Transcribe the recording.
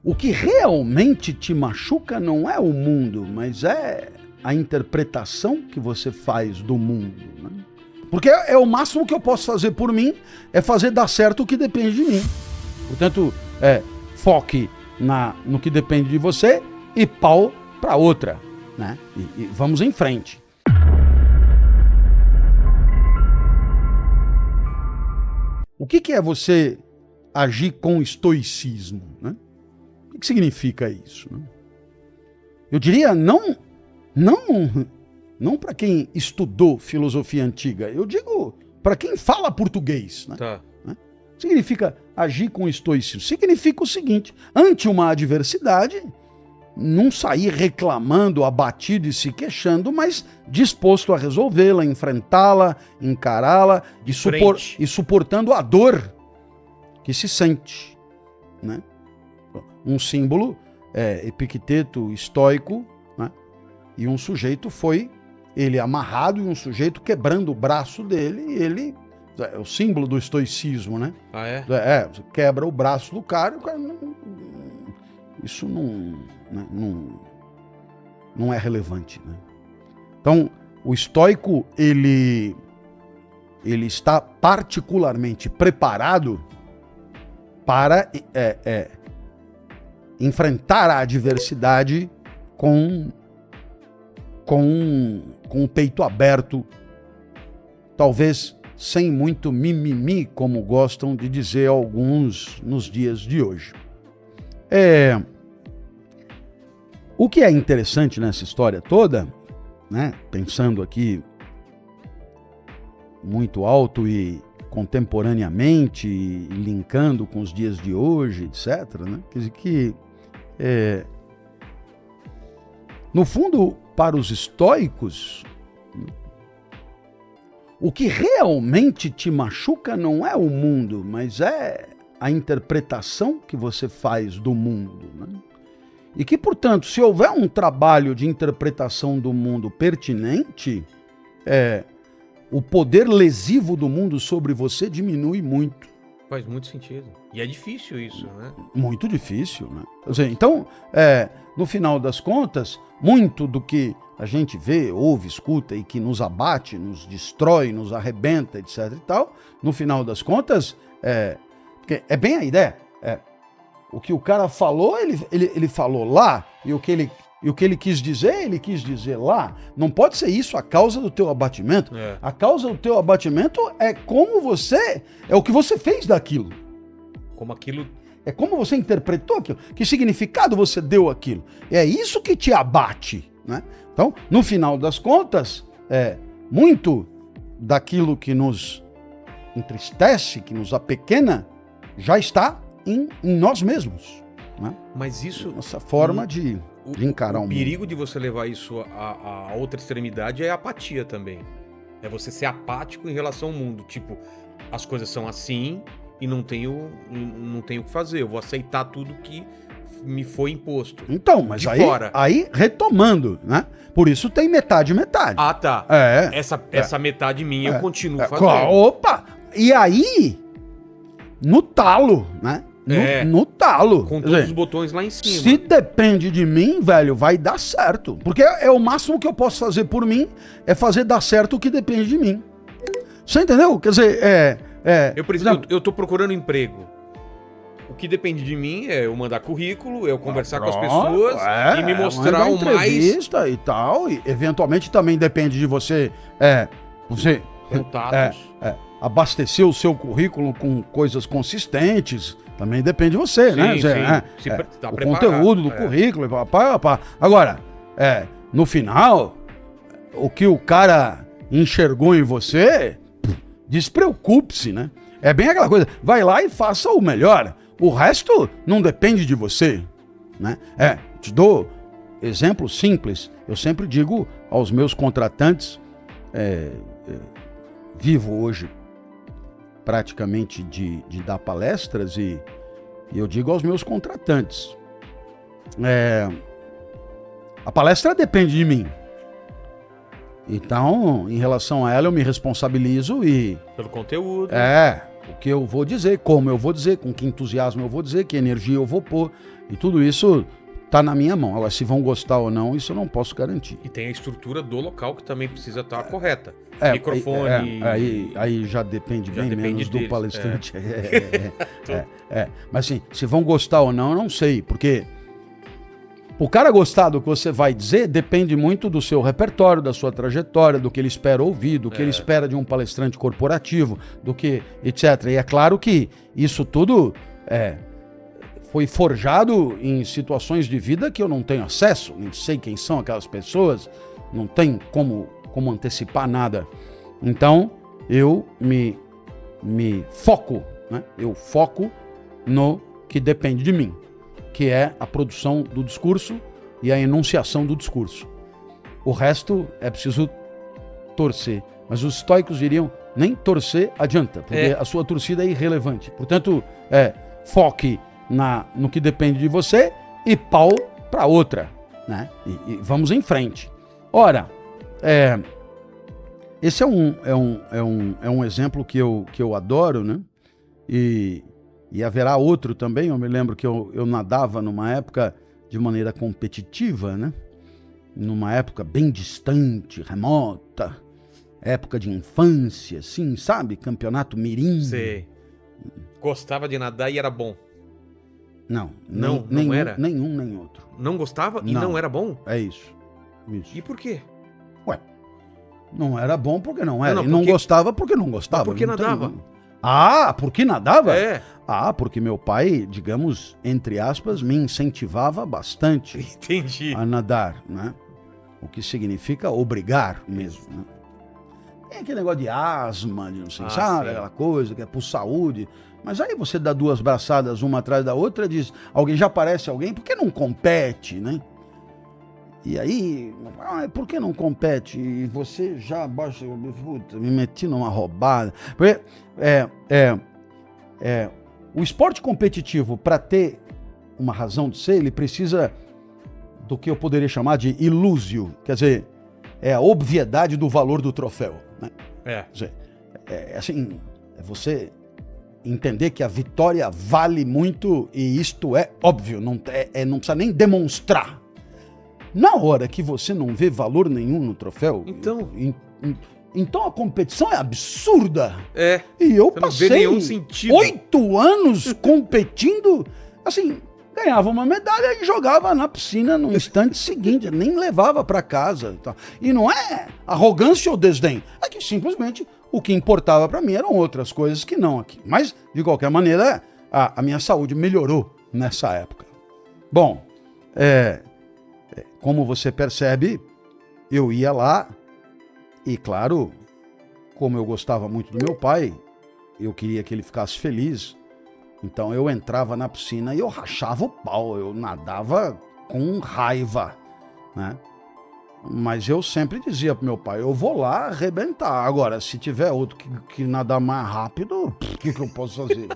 O que realmente te machuca não é o mundo, mas é a interpretação que você faz do mundo, né? Porque é o máximo que eu posso fazer por mim, é fazer dar certo o que depende de mim. Portanto, foque no que depende de você e pau para outra, né? E vamos em frente. O que é você agir com estoicismo, né? O que significa isso, né? Eu diria não para quem estudou filosofia antiga, eu digo para quem fala português, né? Tá. Significa agir com estoicismo. Significa o seguinte: ante uma adversidade, não sair reclamando, abatido e se queixando, mas disposto a resolvê-la, enfrentá-la, encará-la e suportando a dor que se sente, né? Um símbolo Epicteto estoico, né? E um sujeito foi ele amarrado e um sujeito quebrando o braço dele, e ele é o símbolo do estoicismo, né? Ah, é? Você quebra o braço do cara, isso não é relevante, né? Então, o estoico, ele está particularmente preparado para enfrentar a adversidade com o peito aberto, talvez sem muito mimimi, como gostam de dizer alguns nos dias de hoje. O que é interessante nessa história toda, né, pensando aqui muito alto e contemporaneamente, e linkando com os dias de hoje, etc., né, quer dizer que, no fundo, para os estoicos, o que realmente te machuca não é o mundo, mas é a interpretação que você faz do mundo, né? E que, portanto, se houver um trabalho de interpretação do mundo pertinente, o poder lesivo do mundo sobre você diminui muito. Faz muito sentido. E é difícil isso, né? Muito difícil, né? Quer dizer, então, no final das contas, muito do que a gente vê, ouve, escuta e que nos abate, nos destrói, nos arrebenta, etc e tal, no final das contas, porque é bem a ideia. O que o cara falou, ele falou lá, e o que ele quis dizer, ele quis dizer lá. Não pode ser isso a causa do teu abatimento. A causa do teu abatimento é o que você fez daquilo. Como aquilo... É como você interpretou aquilo, que significado você deu aquilo. É isso que te abate, né? Então, no final das contas, muito daquilo que nos entristece, que nos apequena, já está em nós mesmos, né? Mas isso... Nossa forma de encarar o mundo. O perigo de você levar isso a outra extremidade é a apatia também. É você ser apático em relação ao mundo. Tipo, as coisas são assim e não tenho o que fazer. Eu vou aceitar tudo que me foi imposto. Então, mas aí retomando, né? Por isso tem metade. Ah, tá. Essa metade minha eu continuo fazendo. Opa! E aí, no talo, né? No talo. Com todos os botões lá em cima. Se depende de mim, velho, vai dar certo. Porque é o máximo que eu posso fazer por mim, é fazer dar certo o que depende de mim. Você entendeu? Quer dizer, eu tô procurando emprego. O que depende de mim é eu mandar currículo, eu conversar com as pessoas e me mostrar o mais... entrevista e tal, e eventualmente também depende de você contatos. Abastecer o seu currículo com coisas consistentes, também depende de você, sim, né? Sim. O conteúdo do currículo, papá. Agora, no final, o que o cara enxergou em você, despreocupe-se, né? É bem aquela coisa, vai lá e faça o melhor. O resto não depende de você, né? Te dou exemplo simples. Eu sempre digo aos meus contratantes, vivo hoje praticamente de dar palestras e eu digo aos meus contratantes, a palestra depende de mim. Então, em relação a ela, eu me responsabilizo e... Pelo conteúdo. o que eu vou dizer, como eu vou dizer, com que entusiasmo eu vou dizer, que energia eu vou pôr, e tudo isso tá na minha mão. Agora, se vão gostar ou não, isso eu não posso garantir. E tem a estrutura do local que também precisa estar correta. É, Microfone. Aí já depende Já bem depende menos deles, do palestrante. Mas assim, se vão gostar ou não, eu não sei, porque o cara gostar do que você vai dizer depende muito do seu repertório, da sua trajetória, do que ele espera ouvir, do que ele espera de um palestrante corporativo, do que, etc. E é claro que isso tudo foi forjado em situações de vida que eu não tenho acesso, nem sei quem são aquelas pessoas, não tem como antecipar nada. Então, eu me foco, né? Eu foco no que depende de mim, que é a produção do discurso e a enunciação do discurso. O resto é preciso torcer. Mas os estoicos diriam, nem torcer adianta, porque a sua torcida é irrelevante. Portanto, foque no que depende de você e pau para outra, né? E vamos em frente. Ora, esse é um exemplo que eu adoro, né? E haverá outro também. Eu me lembro que eu nadava numa época de maneira competitiva, né? Numa época bem distante, remota, época de infância, assim, sabe? Campeonato mirim. Sei. Gostava de nadar e era bom. Não era? Nenhum, nem outro. Não gostava e não era bom? É isso. E por quê? Ué, não era bom porque não era. Não, E não gostava porque não gostava. Mas por que não nadava? Porque nadava? Porque meu pai, digamos, entre aspas, me incentivava bastante Entendi. a nadar, né? O que significa obrigar mesmo, né? Tem aquele negócio de asma, de não sei, sabe? Sim. Aquela coisa que é por saúde. Mas aí você dá duas braçadas uma atrás da outra, diz, já aparece alguém, por que não compete, né? E aí, por que não compete? E você já baixa, puta, me meti numa roubada. Porque o esporte competitivo, para ter uma razão de ser, ele precisa do que eu poderia chamar de ilúsio, quer dizer, é a obviedade do valor do troféu, né? Quer dizer, assim, é você entender que a vitória vale muito e isto é óbvio, não precisa nem demonstrar. Na hora que você não vê valor nenhum no troféu, então a competição é absurda. E eu passei 8 anos competindo, assim, ganhava uma medalha e jogava na piscina no instante seguinte, nem levava para casa. Tá? E não é arrogância ou desdém, é que simplesmente o que importava para mim eram outras coisas que não aqui. Mas, de qualquer maneira, a minha saúde melhorou nessa época. Bom, como você percebe, eu ia lá e, claro, como eu gostava muito do meu pai, eu queria que ele ficasse feliz. Então eu entrava na piscina e eu rachava o pau, eu nadava com raiva, né? Mas eu sempre dizia pro meu pai, eu vou lá arrebentar. Agora, se tiver outro que nadar mais rápido, o que eu posso fazer?